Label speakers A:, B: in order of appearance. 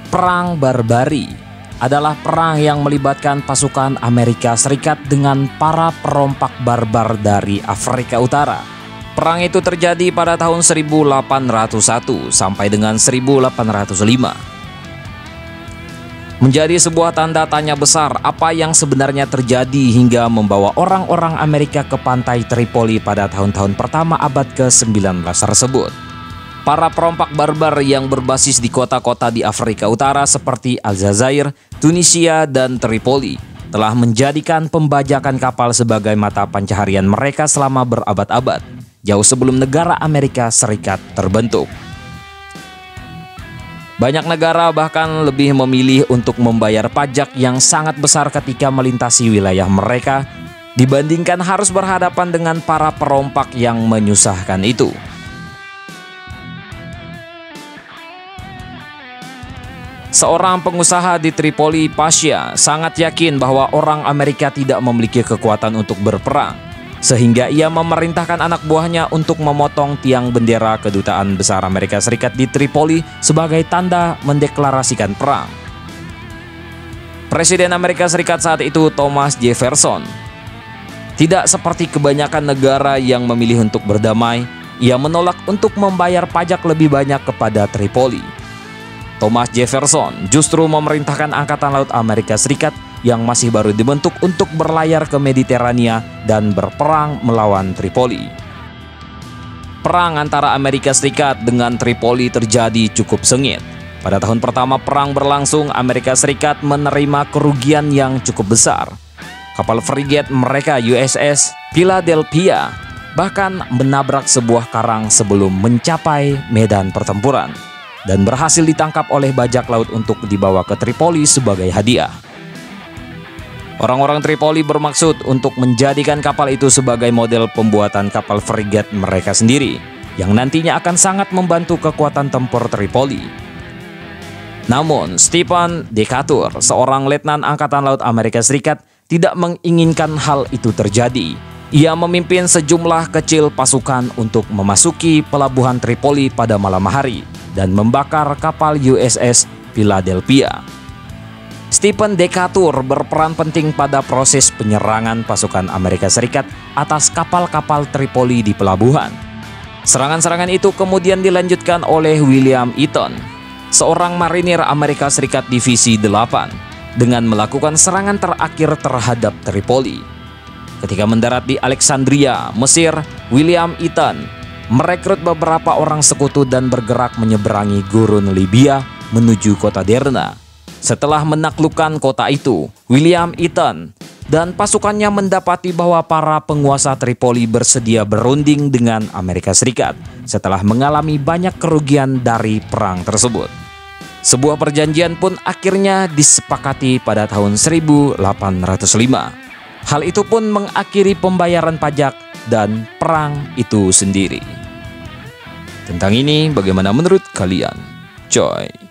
A: Perang Barbari adalah perang yang melibatkan pasukan Amerika Serikat dengan para perompak barbar dari Afrika Utara. Perang itu terjadi pada tahun 1801 sampai dengan 1805. Menjadi sebuah tanda tanya besar apa yang sebenarnya terjadi hingga membawa orang-orang Amerika ke pantai Tripoli pada tahun-tahun pertama abad ke-19 tersebut. Para perompak barbar yang berbasis di kota-kota di Afrika Utara seperti Aljazair, Tunisia, dan Tripoli telah menjadikan pembajakan kapal sebagai mata pencaharian mereka selama berabad-abad, jauh sebelum negara Amerika Serikat terbentuk. Banyak negara bahkan lebih memilih untuk membayar pajak yang sangat besar ketika melintasi wilayah mereka dibandingkan harus berhadapan dengan para perompak yang menyusahkan itu. Seorang pengusaha di Tripoli, Pasha, sangat yakin bahwa orang Amerika tidak memiliki kekuatan untuk berperang, sehingga ia memerintahkan anak buahnya untuk memotong tiang bendera Kedutaan Besar Amerika Serikat di Tripoli sebagai tanda mendeklarasikan perang. Presiden Amerika Serikat saat itu, Thomas Jefferson, tidak seperti kebanyakan negara yang memilih untuk berdamai, ia menolak untuk membayar pajak lebih banyak kepada Tripoli. Thomas Jefferson justru memerintahkan Angkatan Laut Amerika Serikat yang masih baru dibentuk untuk berlayar ke Mediterania dan berperang melawan Tripoli. Perang antara Amerika Serikat dengan Tripoli terjadi cukup sengit. Pada tahun pertama perang berlangsung, Amerika Serikat menerima kerugian yang cukup besar. Kapal frigat mereka USS Philadelphia bahkan menabrak sebuah karang sebelum mencapai medan pertempuran dan berhasil ditangkap oleh bajak laut untuk dibawa ke Tripoli sebagai hadiah. Orang-orang Tripoli bermaksud untuk menjadikan kapal itu sebagai model pembuatan kapal frigat mereka sendiri, yang nantinya akan sangat membantu kekuatan tempur Tripoli. Namun, Stephen Decatur, seorang letnan Angkatan Laut Amerika Serikat, tidak menginginkan hal itu terjadi. Ia memimpin sejumlah kecil pasukan untuk memasuki pelabuhan Tripoli pada malam hari dan membakar kapal USS Philadelphia. Stephen Decatur berperan penting pada proses penyerangan pasukan Amerika Serikat atas kapal-kapal Tripoli di pelabuhan. Serangan-serangan itu kemudian dilanjutkan oleh William Eaton, seorang marinir Amerika Serikat Divisi 8, dengan melakukan serangan terakhir terhadap Tripoli. Ketika mendarat di Alexandria, Mesir, William Eaton merekrut beberapa orang sekutu dan bergerak menyeberangi gurun Libya menuju kota Derna. Setelah menaklukkan kota itu, William Eaton dan pasukannya mendapati bahwa para penguasa Tripoli bersedia berunding dengan Amerika Serikat setelah mengalami banyak kerugian dari perang tersebut. Sebuah perjanjian pun akhirnya disepakati pada tahun 1805. Hal itu pun mengakhiri pembayaran pajak dan perang itu sendiri. Tentang ini bagaimana menurut kalian? Coy.